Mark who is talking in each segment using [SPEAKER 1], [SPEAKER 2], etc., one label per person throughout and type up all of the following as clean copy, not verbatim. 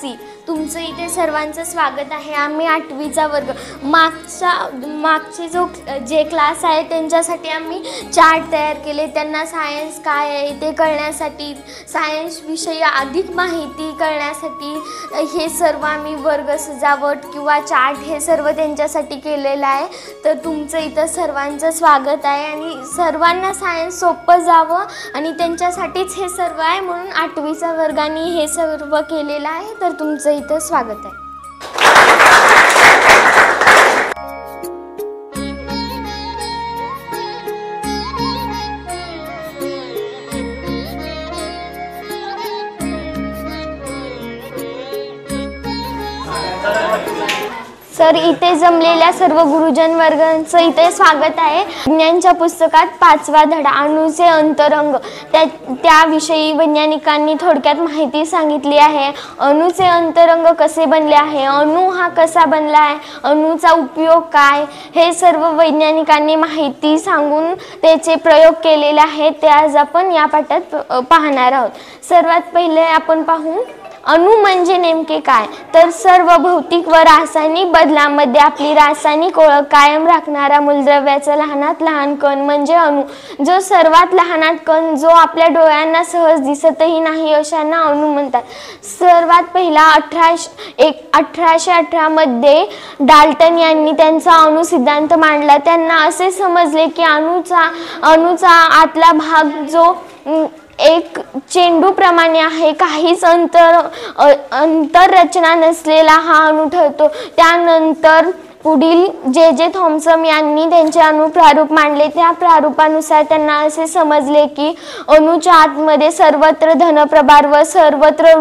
[SPEAKER 1] C तुमचं इथे सर्वांचं स्वागत आहे। आम्ही 8वीचा वर्ग मागचे जे क्लास आहे त्यांच्यासाठी आम्ही चार्ट तयार केले। त्यांना सायन्स काय आहे ते कळण्यासाठी, सायन्स विषयी अधिक माहिती कळण्यासाठी हे सर्व आम्ही वर्ग सजावट किंवा चार्ट हे सर्व त्यांच्यासाठी केलेलं आहे। तर तुमचं इथं सर्वांचं स्वागत आहे आणि सर्वांना सायन्स सोपं जावं आणि त्यांच्यासाठीच हे सर्व आहे, म्हणून 8वीचा वर्गाने हे सर्व केलेलं आहे। तर तुमचं इथं स्वागत आहे। सर, इथे जमलेल्या सर्व गुरुजन वर्गांचं इथे स्वागत आहे। विज्ञानच्या पुस्तकात 5वा धडा अणूचे अंतरंग त्याविषयी वैज्ञानिकांनी थोडक्यात माहिती सांगितली आहे। अणूचे अंतरंग कसे बनले आहे, अणू हा कसा बनला आहे, अणूचा उपयोग काय, हे सर्व वैज्ञानिकांनी माहिती सांगून त्याचे प्रयोग केलेले आहेत। ते आज आपण या पाठात पाहणार आहोत। सर्वात पहिले आपण पाहू अणू म्हणजे नेमके काय। तर सर्व भौतिक व रासायनिक बदलांमध्ये आपली रासायनिक ओळख कायम राखणारा मूलद्रव्याचा लहानात लहान कण म्हणजे अणू। जो सर्वात लहानात कण जो आपल्या डोळ्यांना सहज दिसतही नाही अशांना अणू म्हणतात। सर्वात पहिला 1818 मध्ये डाल्टन यांनी त्यांचा अणु सिद्धांत मांडला। त्यांना असे समजले की अणूचा आतला भाग जो एक चेंडू प्रमाणे आहे, काहीच अंतररचना नसलेला हा अणू ठरतो। त्यानंतर पुढील जे थॉम्सन यांनी त्यांचे अणुप्रारूप मांडले। त्या प्रारूपानुसार त्यांना असे समजले की अणूच्या आतमध्ये सर्वत्र धनप्रभार व सर्वत्र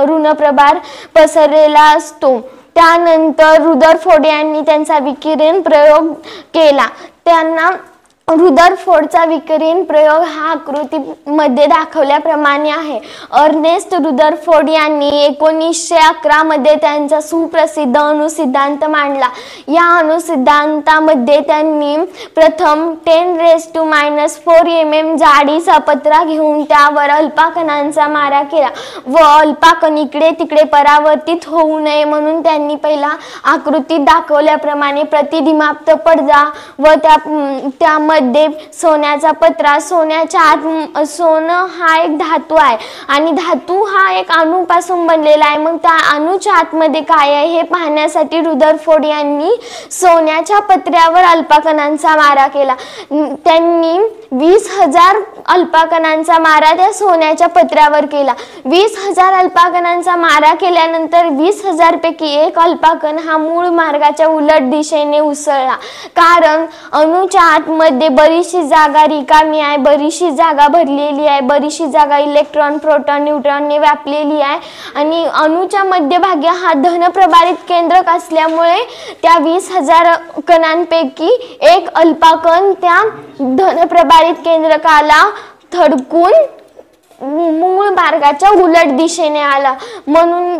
[SPEAKER 1] ऋणप्रभार पसरलेला असतो। त्यानंतर रुदरफोर्ड यांनी त्यांचा विकिरण प्रयोग केला। त्यांना रुदरफोर्डचा विकिरण प्रयोग हा आकृतीमध्ये दाखवल्याप्रमाणे आहे। अर्नेस्ट रुदरफोर्ड यांनी 1911 मध्ये त्यांचा सुप्रसिद्ध अणुसिद्धांत मांडला। या अणुसिद्धांतामध्ये त्यांनी प्रथम 10⁻⁻⁴ mm जाडीचा पत्रा घेऊन त्यावर अल्पाकणांचा मारा केला व अल्पाकण इकडे तिकडे परावर्तित होऊ नये म्हणून त्यांनी पहिला आकृतीत दाखवल्याप्रमाणे प्रतिदिमाप्त पडदा व त्यामध्ये सोन्याचा पत्रा, सोन्याच्या आत सोनं हा एक धातू आहे आणि धातू हा एक अणूपासून बनलेला आहे। मग त्या अणूच्या आतमध्ये काय आहे हे पाहण्यासाठी रुदरफोर्ड यांनी सोन्याच्या पत्र्यावर अल्पाकणांचा मारा केला। त्यांनी 20,000 अल्पाकणांचा मारा त्या सोन्याच्या पत्र्यावर केला। 20,000 अल्पाकणांचा मारा केल्यानंतर 20,000 पैकी एक अल्पाकण हा मूळ मार्गाच्या उलट दिशेने उसळला, कारण अणूच्या आतमध्ये बरीचशी जागा रिकामी आहे, बरीचशी जागा भरलेली आहे, बरीचशी जागा इलेक्ट्रॉन, प्रोटॉन, न्यूट्रॉनने व्यापलेली आहे आणि अणूच्या मध्यभागी हा धनप्रभारित केंद्रक असल्यामुळे त्या 20,000 कणांपैकी एक अल्पाकण त्या धनप्रभारित केंद्रकाला थडकून मूळ मार्गाच्या उलट दिशेने आला। म्हणून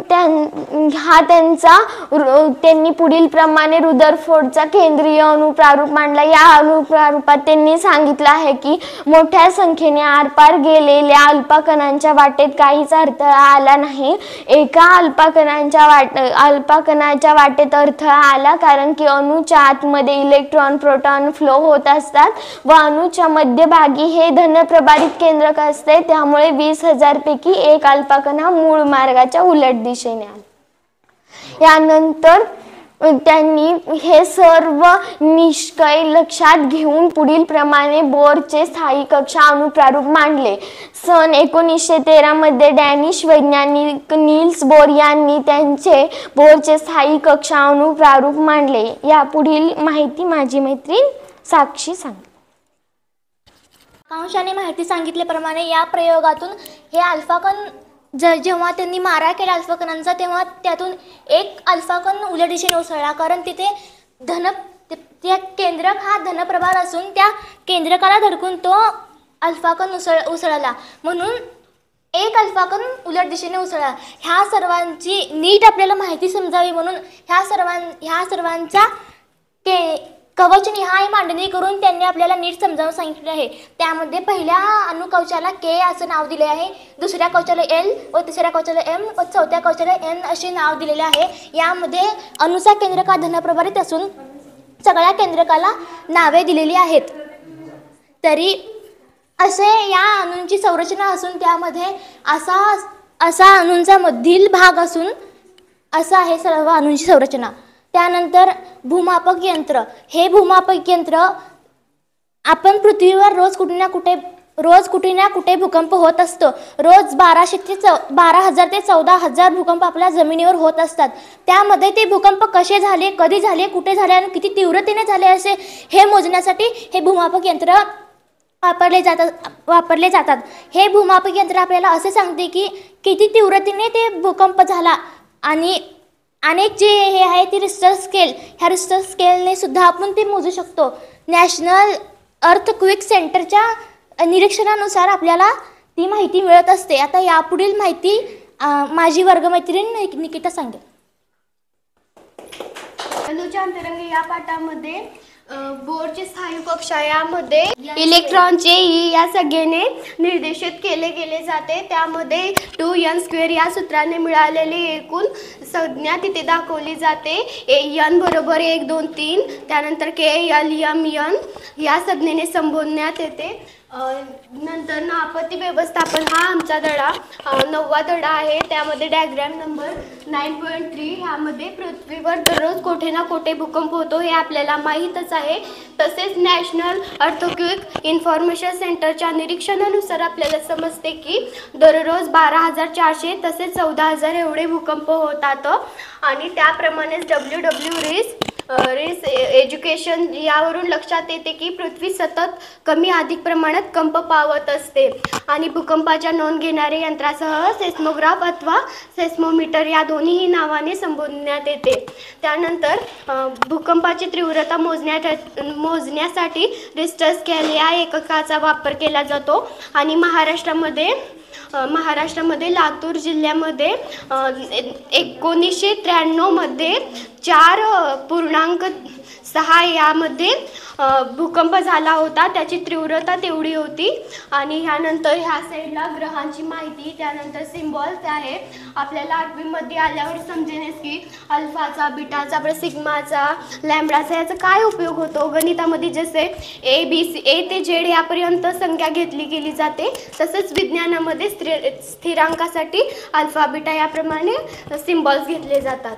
[SPEAKER 1] त्यांनी पुढील प्रमाणे रुदरफोर्डचा केंद्रीय अणुप्रारूप मांडला। या अणुप्रारूपात त्यांनी सांगितलं आहे की मोठ्या संख्येने आरपार गेलेल्या अल्पाकणांच्या वाटेत काहीच अडथळा आला नाही। एका अल्पाकणाच्या वाटेत अडथळा आला कारण की अणूच्या आतमध्ये इलेक्ट्रॉन, प्रोटॉन फ्लो होत असतात व अणूच्या मध्यभागी हे धनप्रभारित केंद्रक असते, त्यामुळे 20,000 पैकी एक अल्पाकण हा मूळ मार्गाच्या उलट दिशेने आला। यानंतर त्यांनी हे सर्व निष्कर्ष लक्षात घेऊन पुढील प्रमाणे बोरचे स्थायी कक्षा अणुप्रारूप मांडले। सन 1913 मध्ये डॅनिश वैज्ञानिक नील्स बोर यांनी त्यांचे बोरचे स्थायी कक्षा अणुप्रारूप मांडले। या पुढील माहिती माझी मैत्रीण साक्षी सांगते।
[SPEAKER 2] कांशाने माहिती सांगितल्याप्रमाणे या प्रयोगातून हे अल्फाकण जेव्हा त्यांनी मारा केला अल्फाकणांचा, तेव्हा त्यातून एक अल्फाकण उलट दिशेने उसळला, कारण तिथे केंद्रक हा धनप्रभार असून त्या केंद्रकाला धडकून तो अल्फाकण उसळला, म्हणून एक अल्फाकण उलट दिशेने उसळला। ह्या सर्वांची नीट आपल्याला माहिती समजावी म्हणून ह्या सर्वांचा कवचनिहाय मांडणी करून त्यांनी आपल्याला नीट समजावून सांगितले आहे. त्यामध्ये पहिल्या अणुकवचाला के असं नाव दिले आहे, दुसऱ्या कवचाला एल व तिसऱ्या कवचाला एम व चौथ्या कवचाला एन असे नाव दिलेले आहे. यामध्ये अणुचा केंद्रक हा धनप्रभारित असून सगळ्या केंद्रकाला नावे दिलेली आहेत. तरी असे या अणूंची संरचना असून त्यामध्ये असा अणूंचा मधील भाग असून असं आहे सर्व अणूंची संरचना. त्यानंतर भूमापक यंत्र. हे भूमापक यंत्र आपण पृथ्वीवर रोज कुठे ना कुठे भूकंप होत असतो. रोज 12,000 ते 14,000 भूकंप आपल्या जमिनीवर होत असतात. त्यामध्ये ते भूकंप कसे झाले, कधी झाले, कुठे झाले आणि किती तीव्रतेने झाले असे हे मोजण्यासाठी हे भूमापक यंत्र वापरले जातात. हे भूमापक यंत्र आपल्याला असे सांगते की किती तीव्रतेने ते भूकंप झाला आणि अनेक जे हे आहे ते रिश्टर स्केल, ह्या रिश्टर स्केलने सुद्धा आपण ते मोजू शकतो. नॅशनल अर्थक्वेक सेंटरच्या निरीक्षणानुसार आपल्याला ती माहिती मिळत असते. आता यापुढील माहिती माझी वर्गमैत्रीण निकिता सांगेल.
[SPEAKER 3] अणूच्या अंतरंग या पाठामध्ये बोरचे स्थायू कक्षा यामध्ये इलेक्ट्रॉनचे या संज्ञेने निर्देशित केले गेले जाते. त्यामध्ये 2n² या सूत्राने मिळालेली एकूण संज्ञा तिथे दाखवली जाते. n बरोबर 1 2 3, त्यानंतर k l m n या संज्ञेने संबोधण्यात येते. नंतर आपत्ती व्यवस्थापन हा आमचा धडा 9वा धडा आहे. त्यामध्ये डायग्राम नंबर 9.3 ह्यामध्ये पृथ्वीवर दररोज कुठे ना कुठे भूकंप होतो हे आपल्याला माहीतच आहे. तसेच नॅशनल अर्थक्वेक इन्फॉर्मेशन सेंटरच्या निरीक्षणानुसार आपल्याला समजते की दररोज 12,400 तसेच 14,000 एवढे भूकंप होतात. आणि त्याप्रमाणेच रिस एज्युकेशन यावरून लक्षात येते की पृथ्वी सतत कमी अधिक प्रमाणात कंप पावत असते आणि भूकंपाच्या नोंद घेणाऱ्या यंत्रासह सेस्मोग्राफ अथवा सेस्मोमीटर या दोन्ही नावाने संबोधण्यात येते. त्यानंतर भूकंपाची तीव्रता मोजण्यासाठी रिश्टर स्केल या एककाचा वापर केला जातो. आणि महाराष्ट्रामध्ये लातूर जिल्ह्यामध्ये 1993 मध्ये 4.6 यामध्ये भूकंप झाला होता. त्याची तीव्रता तेवढी होती. आणि ह्यानंतर ह्या साईडला ग्रहांची माहिती, त्यानंतर सिम्बॉल्स आहे. आपल्याला 8वीमध्ये आल्यावर समजेलच की अल्फाचा, बीटाचा, सिग्माचा, लॅम्बडाचा याचा काय उपयोग होतो. गणितामध्ये जसे ए ते जेड यापर्यंत संख्या घेतली गेली जाते, तसंच विज्ञानामध्ये स्थिरांकासाठी अल्फा बीटा याप्रमाणे सिम्बॉल्स घेतले जातात.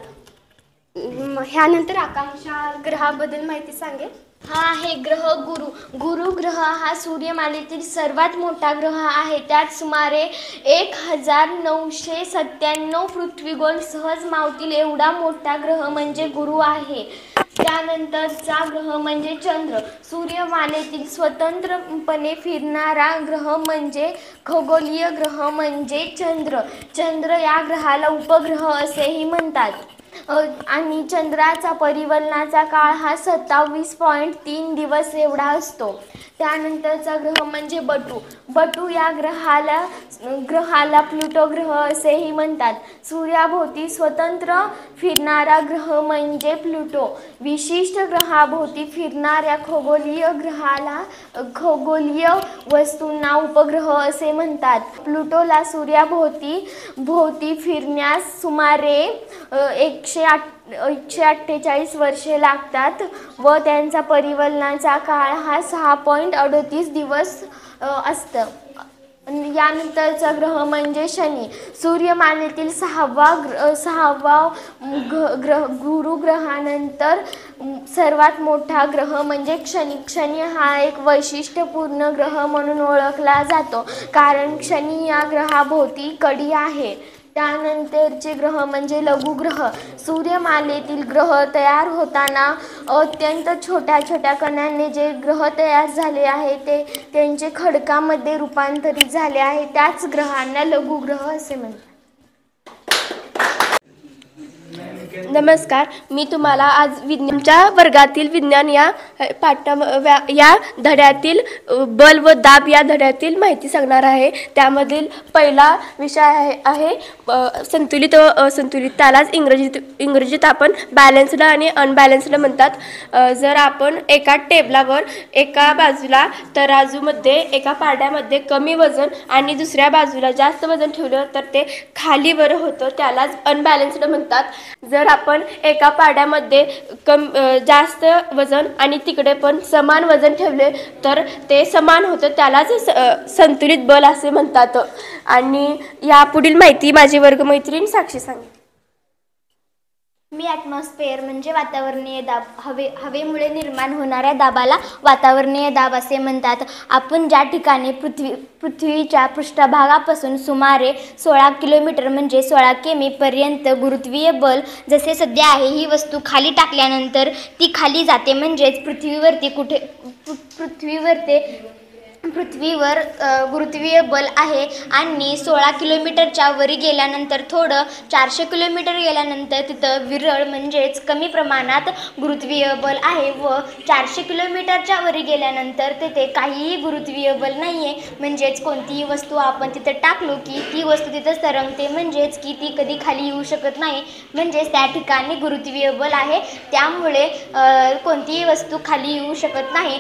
[SPEAKER 3] ह्यानंतर आकांक्षा ग्रहाबद्दल माहिती सांगेल.
[SPEAKER 1] हा आहे ग्रह गुरु ग्रह हा सूर्यमालेतील सर्वात मोठा ग्रह आहे. त्यात सुमारे 1997 पृथ्वीगोल सहज मावतील एवढा मोठा ग्रह म्हणजे गुरु आहे. त्यानंतरचा ग्रह म्हणजे चंद्र. सूर्यमालेतील स्वतंत्रपणे फिरणारा ग्रह म्हणजे खगोलीय ग्रह म्हणजे चंद्र या ग्रहाला उपग्रह असेही म्हणतात. आणि चंद्राचा परिवलनाचा काळ हा 27.3 दिवस एवढा असतो. त्यानंतरचा ग्रह म्हणजे बटू या ग्रहाला प्लुटो ग्रह असेही म्हणतात. सूर्याभोवती स्वतंत्र फिरणारा ग्रह म्हणजे प्लुटो. विशिष्ट ग्रहाभोवती फिरणाऱ्या खगोलीय वस्तूंना उपग्रह असे म्हणतात. प्लुटोला सूर्याभोवती फिरण्यास सुमारे 148 वर्षे लागतात व त्यांचा परिवलनाचा काळ हा 6.38 दिवस असतं. यानंतरचा ग्रह म्हणजे शनी. सूर्यमालेतील सहावा गुरु ग्रहानंतर सर्वात मोठा ग्रह म्हणजे शनी हा एक वैशिष्ट्यपूर्ण ग्रह म्हणून ओळखला जातो, कारण शनी या ग्रहाभोवती कडी आहे. त्यानंतरचे ग्रह म्हणजे लघुग्रह. सूर्यमालेतील ग्रह तयार होताना अत्यंत छोट्या कणांनी जे ग्रह तयार झाले आहे ते त्यांचे खडकामध्ये रूपांतरित झाले आहे. त्याच ग्रहांना लघुग्रह असे म्हणतात.
[SPEAKER 4] नमस्कार, मी तुम्हाला आज विज्ञानच्या वर्गातील विज्ञान या या धड्यातील बल व दाब या धड्यातील माहिती सांगणार आहे. त्यामधील पहिला विषय आहे संतुलित व असंतुलित. त्यालाच इंग्रजीत आपण बॅलन्स्ड आणि अनबॅलन्स्ड म्हणतात. जर आपण एका टेबलावर एका बाजूला तराजूमध्ये एका पारड्यामध्ये कमी वजन आणि दुसऱ्या बाजूला जास्त वजन ठेवलं तर ते खाली वर होतं, त्यालाच अनबॅलन्स्ड म्हणतात. जर आपण एका पारड्यामध्ये जास्त वजन आणि तिकडे पण समान वजन ठेवले तर ते समान होतं, त्यालाच संतुलित बल असे म्हणतात. आणि यापुढील माहिती माझी वर्गमैत्रीण साक्षी सांगेल.
[SPEAKER 2] मी ॲटमॉस्फिअर म्हणजे वातावरणीय दाब. हवेमुळे निर्माण होणाऱ्या दाबाला वातावरणीय दाब असे म्हणतात. आपण ज्या ठिकाणी पृथ्वीच्या पृष्ठभागापासून सुमारे 16 किलोमीटर म्हणजे 16 किमी पर्यंत गुरुत्वीय बल जसे सध्या आहे, ही वस्तू खाली टाकल्यानंतर ती खाली जाते. म्हणजेच पृथ्वीवर गुरुत्वीय बल आहे आणि 16 किलोमीटरच्या वरी गेल्यानंतर थोडं 400 किलोमीटर गेल्यानंतर तिथं विरळ म्हणजेच कमी प्रमाणात गुरुत्वीय बल आहे व 400 किलोमीटरच्या वरी गेल्यानंतर तिथे काहीही गुरुत्वीय बल नाही आहे. म्हणजेच कोणतीही वस्तू आपण तिथं टाकलो की ती वस्तू तिथं तरंगते, म्हणजेच की ती कधी खाली येऊ शकत नाही. म्हणजेच त्या ठिकाणी गुरुत्वीय बल आहे, त्यामुळे कोणतीही वस्तू खाली येऊ शकत नाही.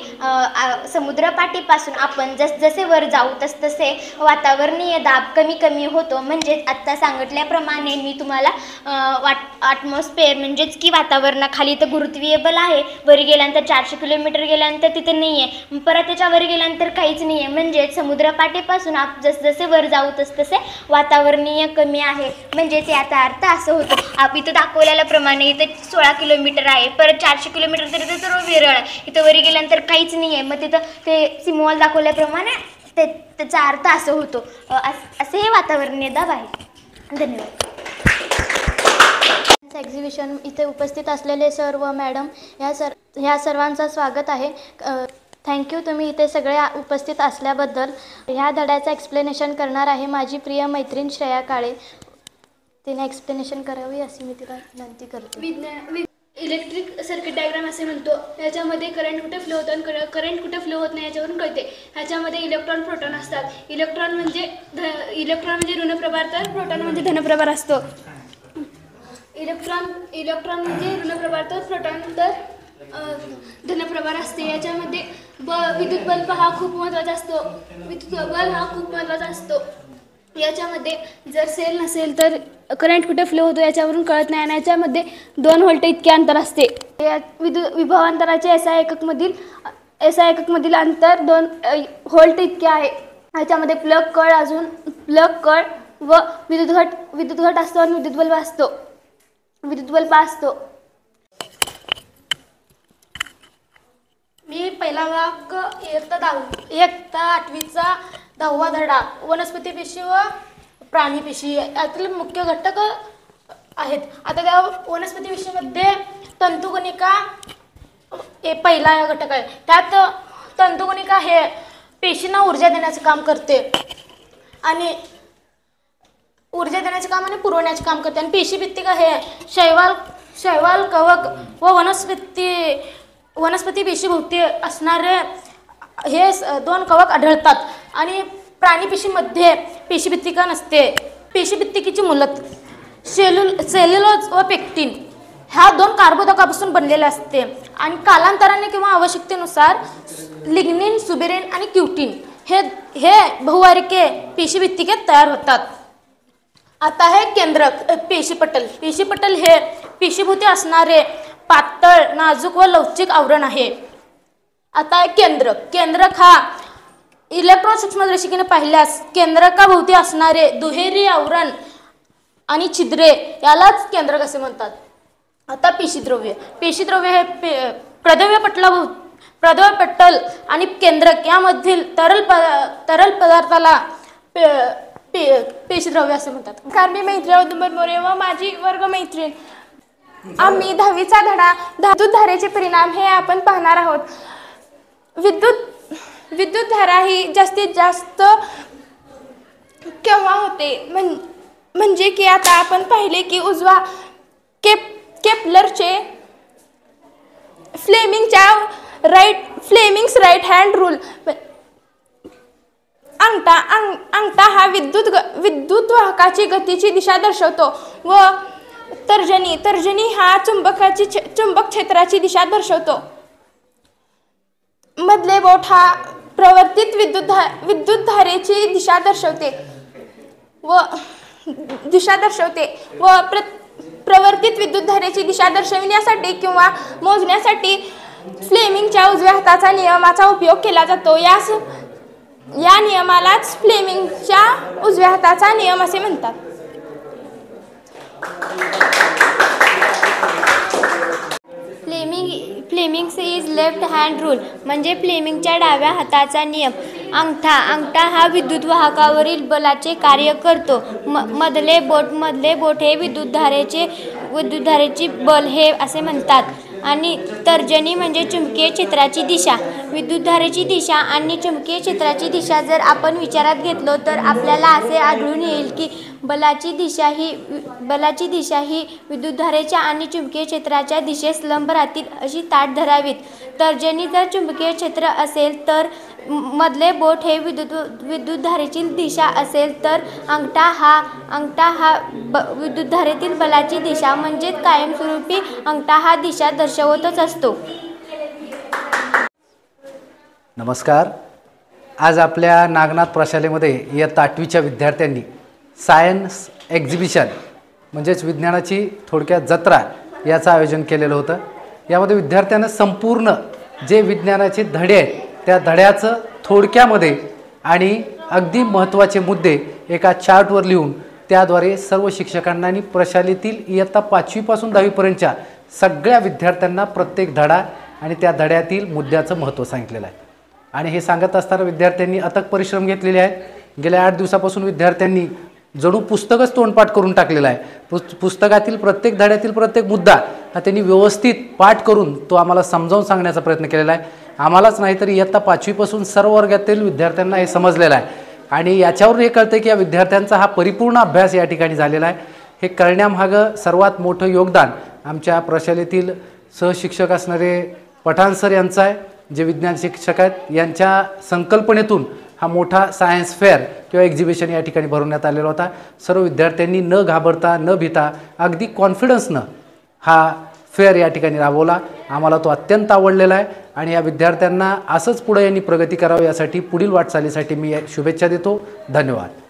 [SPEAKER 2] समुद्रपाटीपासून आपण जसजसे वर जाऊ तसतसे वातावरणीय दाब कमी कमी होतो. म्हणजेच आत्ता सांगितल्याप्रमाणे मी तुम्हाला ॲटमॉस्फिअर म्हणजेच की वातावरणाखाली तर गुरुत्वीय बल आहे, वरी गेल्यानंतर 400 किलोमीटर गेल्यानंतर तिथे नाही आहे, परत त्याच्या वरी गेल्यानंतर काहीच नाही आहे. म्हणजेच समुद्रपाटीपासून जसजसे वर जाऊ तसतसे वातावरणीय कमी आहे. म्हणजेच याचा अर्थ असं होतो, इथं दाखवलेल्याप्रमाणे इथं 16 किलोमीटर आहे, परत 400 किलोमीटर तर तिथं सर्व विरळ आहे, इथं वरी गेल्यानंतर काहीच नाही आहे. मग तिथं ते सिमोल दाखवल्याप्रमाणे त्याचा अर्थ असं होतो. असे हे वातावरणीय दाब आहे. धन्यवाद. एक्झिबिशन इथे उपस्थित असलेले सर व मॅडम ह्या सर्वांचं स्वागत आहे. थँक्यू, तुम्ही इथे सगळे उपस्थित असल्याबद्दल. ह्या धड्याचं एक्सप्लेनेशन करणार आहे माझी प्रिय मैत्रीण श्रेया काळे. तिने एक्सप्लेनेशन करावी अशी मी तिला विनंती करते.
[SPEAKER 5] इलेक्ट्रिक सर्किट डायग्राम असे म्हणतो. याच्यामध्ये करंट कुठे फ्लो होतो आणि करंट कुठे फ्लो होत नाही याच्यावरून कळते. ह्याच्यामध्ये इलेक्ट्रॉन प्रोटॉन असतात. इलेक्ट्रॉन म्हणजे ऋणप्रभार तर प्रोटॉन म्हणजे धनप्रभार असतो. इलेक्ट्रॉन म्हणजे ऋणप्रभार तर प्रोटॉन तर धनप्रभार असते. याच्यामध्ये विद्युत बल्ब हा खूप महत्त्वाचा असतो. याच्यामध्ये जर सेल नसेल तर करंट कुठे फ्लो होतो याच्यावरून कळत नाही. आणि याच्यामध्ये 2 व्होल्ट इतके अंतर असते. विभवांतराचे एसआय एककमधील अंतर 2 व्होल्ट इतके आहे. ह्याच्यामध्ये प्लग कळ व विद्युत घट असतो आणि विद्युत बल्ब असतो. मी पहिला भाग इयत्ता 8वीचा 10वा धडा वनस्पती पेशी व प्राणी पेशी यातील मुख्य घटक आहेत. आता त्या वनस्पती पेशीमध्ये तंतुगणिका हे पहिला घटक आहे. त्यात तंतुगणिका हे पेशींना ऊर्जा देण्याचे काम करते आणि पुरवण्याचे काम करते. आणि पेशीभित्तिका हे शैवाल कवक व वनस्पती पेशीभोवती असणारे हे 2 कवक आढळतात. आणि प्राणीपेशीमध्ये पेशीभित्तिका नसते. पेशीभित्तिकेची मूलत सेल्युलोज व पेक्टिन ह्या 2 कार्बोदकापासून बनलेले असते. आणि कालांतराने किंवा आवश्यकतेनुसार लिग्निन, सुबेरिन आणि क्युटिन हे बहुवार्के पेशीभित्तिकेत तयार होतात. आता हे केंद्रक पेशीपटल हे पेशीभोवती असणारे पातळ, नाजूक व लवचिक आवरण आहे. आता केंद्रक हा इलेक्ट्रॉन सूक्ष्मदर्शिकेने पाहिल्यास केंद्रकाभोवती असणारे दुहेरी आवरण आणि छिद्रे यालाच केंद्रक असे म्हणतात. आता पेशीद्रव्य हे प्रद्रव्य पटल आणि केंद्रक यामधील तरल पदार्थाला पेशीद्रव्य असे म्हणतात.
[SPEAKER 4] मी मैत्रीण औदुंबर मोरे व माझी वर्गमैत्रीण. आम्ही 10वीचा धडा विद्युतधारेचे परिणाम हे आपण पाहणार आहोत. विद्युतधारा ही जास्तीत जास्त केव्हा होते म्हणजे की आता आपण पाहिले की
[SPEAKER 6] केपलरचे फ्लेमिंग्स राईट हँड रूल। अंगठा हा विद्युत वाहकाची गतीची दिशा दर्शवतो व तर्जनी हा चुंबक क्षेत्राची दिशा दर्शवतो। मधले बोट हा प्रवर्तित विद्युत धारेची दिशा दर्शवते व प्रवर्तित विद्युत धारेची दिशा दर्शविण्यासाठी किंवा मोजण्यासाठी फ्लेमिंगच्या उजव्या हाताचा नियमाचा उपयोग केला जातो। या नियमालाच फ्लेमिंगच्या उजव्या हाताचा नियम असे म्हणतात।
[SPEAKER 1] Fleming's is left hand rule म्हणजे फ्लेमिंगच्या डाव्या हाताचा नियम। अंगठा हा विद्युत वाहकावरील बलाचे कार्य करतो। मधले बोट हे विद्युत धारेची बल हे असे म्हणतात। आणि तर्जनी म्हणजे चुंबकीय क्षेत्राची दिशा। विद्युत धारेची दिशा आणि चुंबकीय क्षेत्राची दिशा जर आपण विचारात घेतलो तर आपल्याला असे आढळून येईल की बलाची दिशा ही विद्युत धारेच्या आणि चुंबकीय क्षेत्राच्या दिशेस लंब राहतील अशी ताठ धरावीत। तर्जनी जर चुंबकीय क्षेत्र असेल तर मधले बोट हे विद्युत धारेची दिशा असेल तर अंगठा हा विद्युत धारेतील बलाची दिशा म्हणजेच कायमस्वरूपी अंगठा हा दिशा दर्शवतच असतो।
[SPEAKER 7] नमस्कार। आज आपल्या नागनाथ प्रशालेमध्ये इयत्ता 8वीच्या विद्यार्थ्यांनी सायन्स एक्झिबिशन म्हणजेच विज्ञानाची थोडक्यात जत्रा याचं आयोजन केलेलं होतं। यामध्ये विद्यार्थ्यांना संपूर्ण जे विज्ञानाचे धडे आहेत त्या धड्याचं थोडक्यामध्ये आणि अगदी महत्त्वाचे मुद्दे एका चार्टवर लिहून त्याद्वारे सर्व शिक्षकांना आणि प्रशालेतील इयत्ता 5वी पासून 10वी पर्यंतच्या सगळ्या विद्यार्थ्यांना प्रत्येक धडा आणि त्या धड्यातील मुद्द्याचं महत्त्व सांगितलेलं आहे। आणि हे सांगत असताना विद्यार्थ्यांनी अथक परिश्रम घेतलेले आहेत। गेल्या 8 दिवसापासून विद्यार्थ्यांनी जणू पुस्तकच तोंडपाठ करून टाकलेला आहे। पुस्तकातील प्रत्येक धड्यातील प्रत्येक मुद्दा हा त्यांनी व्यवस्थित पाठ करून तो आम्हाला समजावून सांगण्याचा प्रयत्न केलेला आहे। आम्हालाच नाही तर इयत्ता 5वी पासून सर्व वर्गातील विद्यार्थ्यांना हे समजलेलं आहे आणि याच्यावरून हे कळतं की या विद्यार्थ्यांचा हा परिपूर्ण अभ्यास या ठिकाणी झालेला आहे। हे करण्यामागं सर्वात मोठं योगदान आमच्या प्रशालेतील सहशिक्षक असणारे पठाण सर यांचं आहे, जे विज्ञान शिक्षक आहेत। यांच्या संकल्पनेतून हा मोठा सायन्स फेअर किंवा एक्झिबिशन या ठिकाणी भरवण्यात आलेला होता। सर्व विद्यार्थ्यांनी न घाबरता न भीता अगदी कॉन्फिडन्सनं हा फेअर या ठिकाणी राबवला। आम्हाला तो अत्यंत आवडलेला आहे आणि या विद्यार्थ्यांना असंच पुढे यांनी प्रगती करावी यासाठी पुढील वाटचालीसाठी मी शुभेच्छा देतो। धन्यवाद।